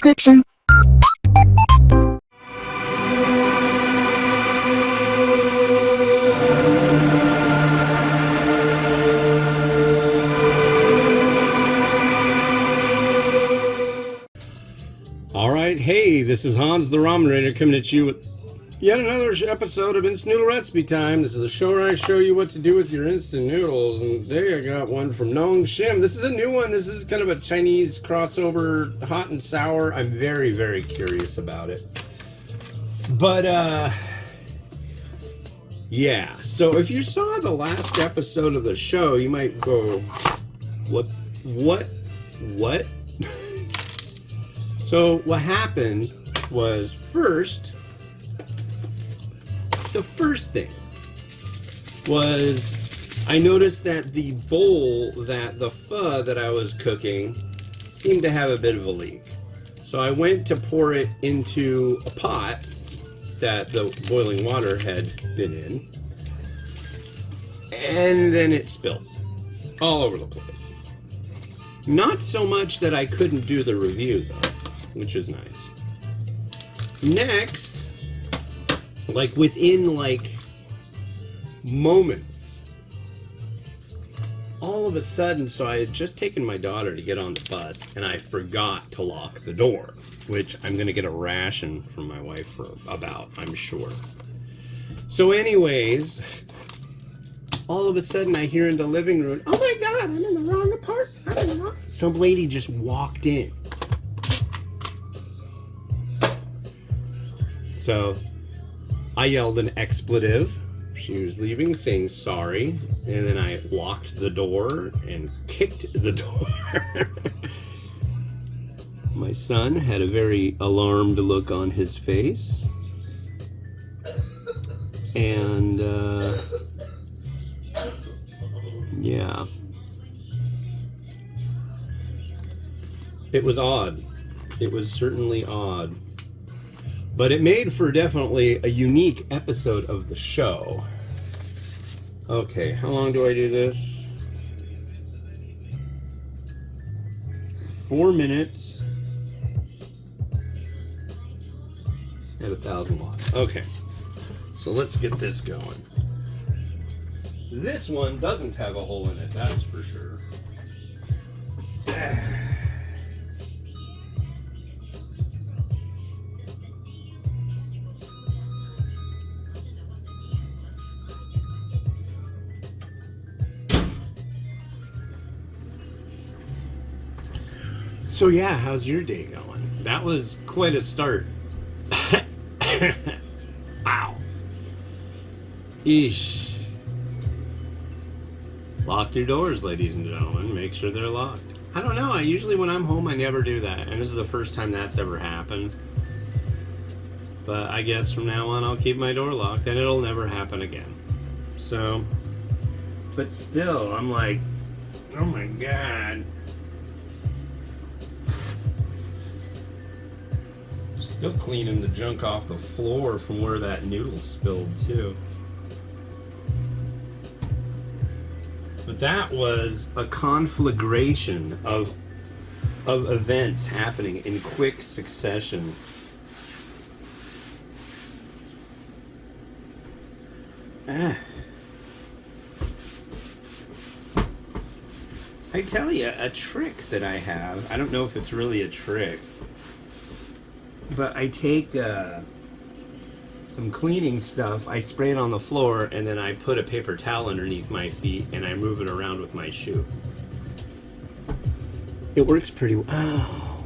description. Alright, hey, this is Hans the Ramen Raider coming at you with yet another episode of Instant Noodle Recipe Time. This is the show where I show you what to do with your instant noodles, and today I got one from Nongshim. This is a new one. This is kind of a Chinese crossover, hot and sour. I'm very, very curious about it. But, yeah. So if you saw the last episode of the show, you might go, what? So what happened was the first thing was I noticed that the bowl, that the pho that I was cooking seemed to have a bit of a leak. So I went to pour it into a pot that the boiling water had been in, and then it spilled all over the place. Not so much that I couldn't do the review though, which is nice. Next, like within like moments, all of a sudden, so I had just taken my daughter to get on the bus and I forgot to lock the door, which I'm gonna get a ration from my wife for about, I'm sure. So anyways, all of a sudden I hear in the living room, oh my God, I'm in the wrong apartment. Some lady just walked in. So I yelled an expletive. She was leaving, saying sorry, and then I locked the door and kicked the door. My son had a very alarmed look on his face. And, yeah. It was odd. It was certainly odd. But it made for definitely a unique episode of the show. Okay, how long do I do this? 4 minutes at 1,000 watts. Okay, so let's get this going. This one doesn't have a hole in it, that's for sure. So yeah, how's your day going? That was quite a start. Wow. Eesh. Lock your doors, ladies and gentlemen. Make sure they're locked. I don't know. Usually when I'm home, I never do that. And this is the first time that's ever happened. But I guess from now on, I'll keep my door locked and it'll never happen again. So, but still, I'm like, oh my God. Still cleaning the junk off the floor from where that noodle spilled too. But that was a conflagration of events happening in quick succession. I tell you, a trick that I have, I don't know if it's really a trick, but I take some cleaning stuff, I spray it on the floor, and then I put a paper towel underneath my feet and I move it around with my shoe. It works pretty well. Oh.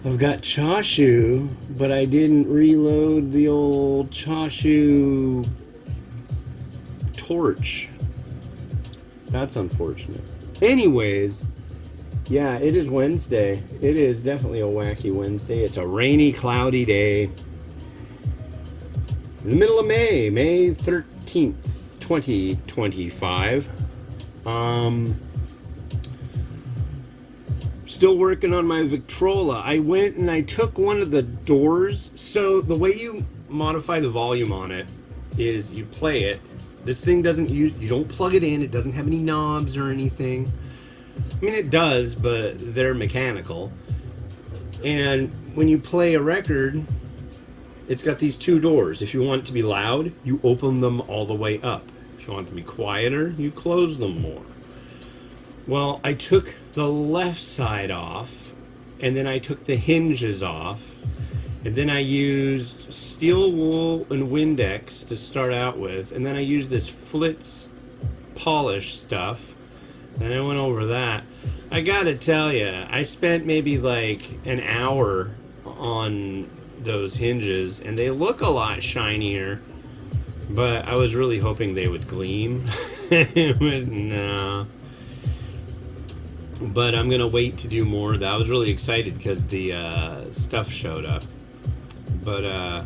I've got chashu, but I didn't reload the old chashu torch. That's unfortunate. Anyways, yeah, it is Wednesday. It is definitely a wacky Wednesday. It's a rainy, cloudy day. In the middle of May, May 13th, 2025. Still working on my Victrola. I went and I took one of the doors. So the way you modify the volume on it is you play it. This thing doesn't use, you don't plug it in. It doesn't have any knobs or anything. I mean, it does, but they're mechanical. And when you play a record, it's got these two doors. If you want it to be loud, you open them all the way up. If you want it to be quieter, you close them more. Well, I took the left side off, and then I took the hinges off, and then I used steel wool and Windex to start out with, and then I used this Flitz polish stuff, and I went over that. I gotta tell you, I spent maybe like an hour on those hinges, and they look a lot shinier, but I was really hoping they would gleam. No. But I'm gonna wait to do more of that. I was really excited because the stuff showed up. But I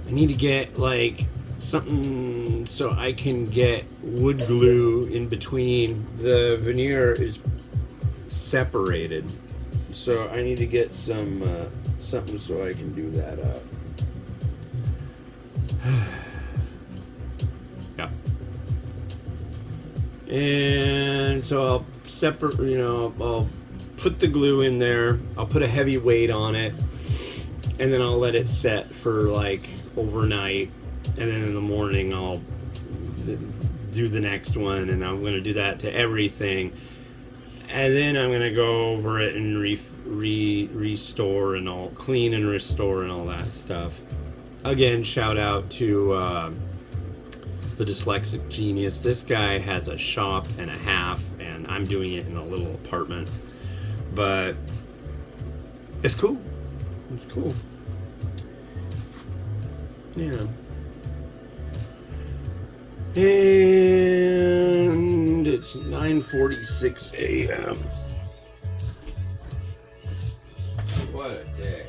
need to get like something so I can get wood glue in between. The veneer is separated, so I need to get some something so I can do that up. Yeah. And so I'll separate, I'll put the glue in there. I'll put a heavy weight on it, and then I'll let it set for like overnight, and then in the morning I'll do the next one, and I'm going to do that to everything, and then I'm going to go over it and restore and all, clean and restore and all that stuff. Again, shout out to the dyslexic genius. This guy has a shop and a half, and I'm doing it in a little apartment, but it's cool. It's cool. Yeah. And it's 9:46 a.m. What a day.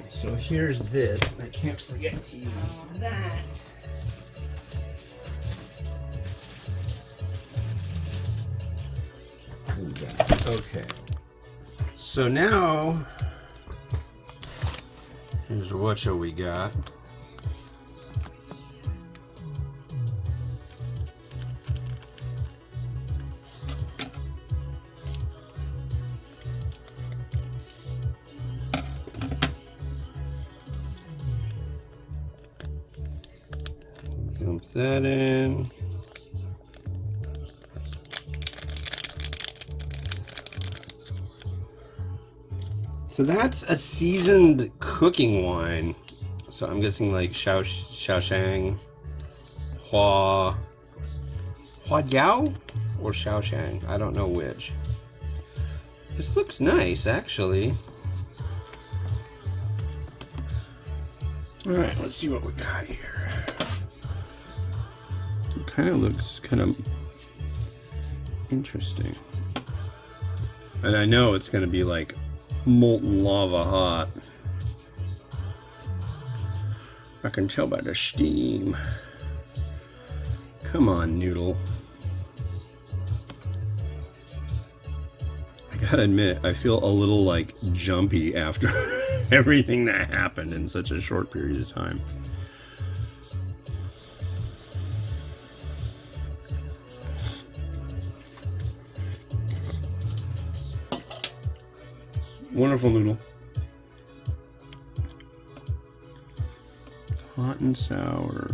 So here's this, and I can't forget to use that. Okay. So now, here's what we got. Dump that in. So that's a seasoned cooking wine. So I'm guessing like Shaoshang, Hua Jiao, or Shaoshang. I don't know which. This looks nice, actually. All right, let's see what we got here. It kind of looks kind of interesting. And I know it's going to be like molten lava hot. I can tell by the steam. Come on, Noodle. I gotta admit, I feel a little like jumpy after everything that happened in such a short period of time. Wonderful noodle. Hot and sour.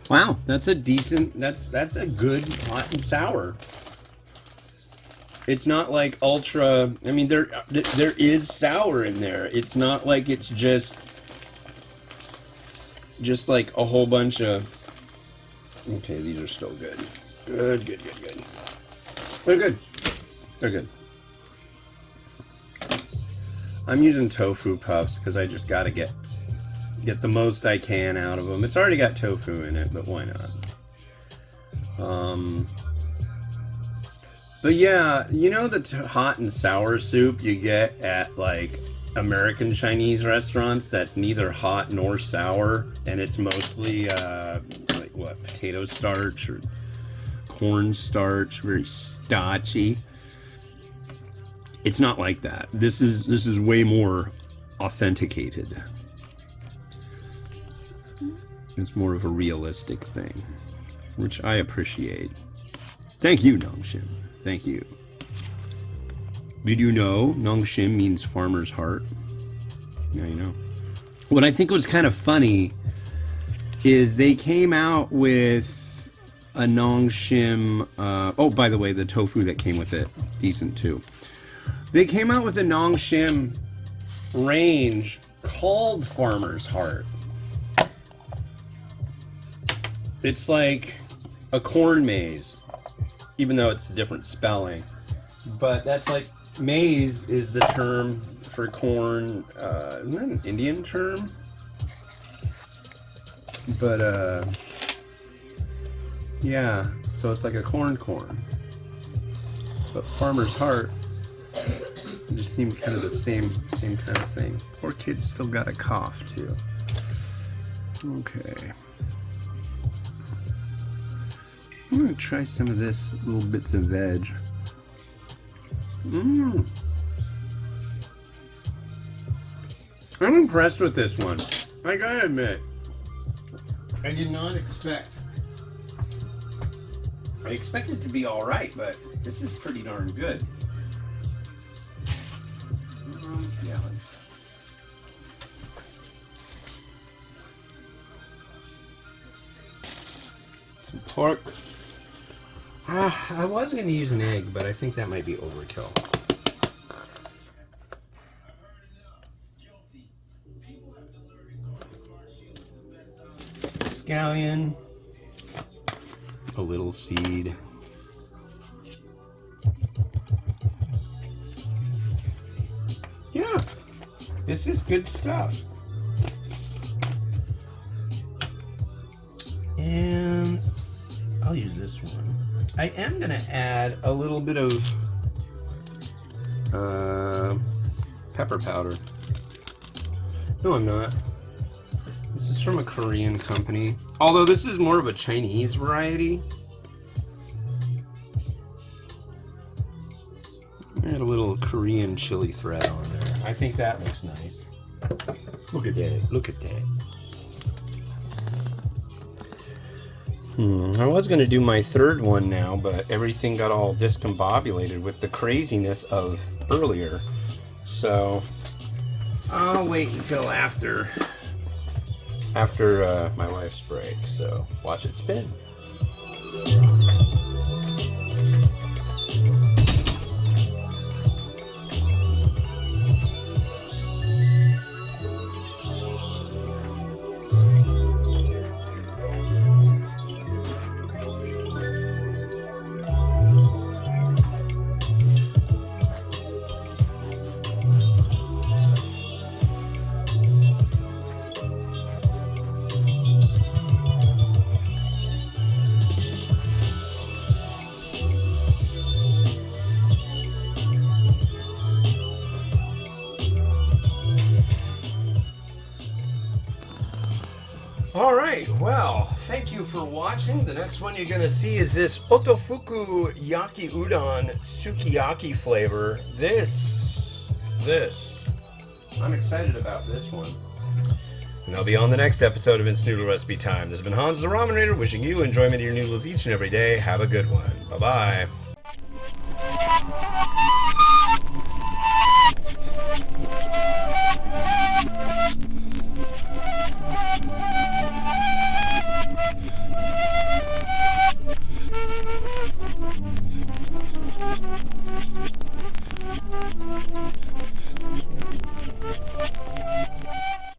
Wow, that's a decent, that's a good hot and sour. It's not like ultra, I mean, there is sour in there. It's not like it's just like a whole bunch of, okay, these are still good. Good. They're good. They're good. I'm using tofu puffs because I just gotta get the most I can out of them. It's already got tofu in it, but why not? But yeah, you know the hot and sour soup you get at like American Chinese restaurants that's neither hot nor sour, and it's mostly like what, potato starch or corn starch, very starchy. It's not like that. This is way more authenticated. It's more of a realistic thing, which I appreciate. Thank you, Nongshim. Thank you. Did you know Nongshim means farmer's heart? Now you know. What I think was kind of funny is they came out with a Nongshim. Oh, by the way, the tofu that came with it, decent too. They came out with a Nongshim range called Farmer's Heart. It's like a corn maze, even though it's a different spelling. But that's like, maize is the term for corn. Isn't that an Indian term? But yeah, so it's like a corn. But Farmer's Heart, it just seemed kind of the same kind of thing. Poor kid still got a cough too. Okay. I'm gonna try some of this little bits of veg. I'm impressed with this one. I gotta admit, I did not expect. I expected it to be all right, but this is pretty darn good. Yeah. Some pork. I was going to use an egg, but I think that might be overkill. Scallion. A little seed. Yeah, this is good stuff. And I'll use this one. I am going to add a little bit of pepper powder. No, I'm not. This is from a Korean company. Although this is more of a Chinese variety. Add a little Korean chili thread on there. I think that looks nice. Look at that. Look at that. I was going to do my third one now, but everything got all discombobulated with the craziness of earlier. So I'll wait until after my wife's break. So watch it spin. Alright, well, thank you for watching. The next one you're going to see is this Otofuku Yaki Udon Sukiyaki flavor. This. I'm excited about this one. And I'll be on the next episode of It's Noodle Recipe Time. This has been Hans the Ramen Raider, wishing you enjoyment of your noodles each and every day. Have a good one. Bye-bye.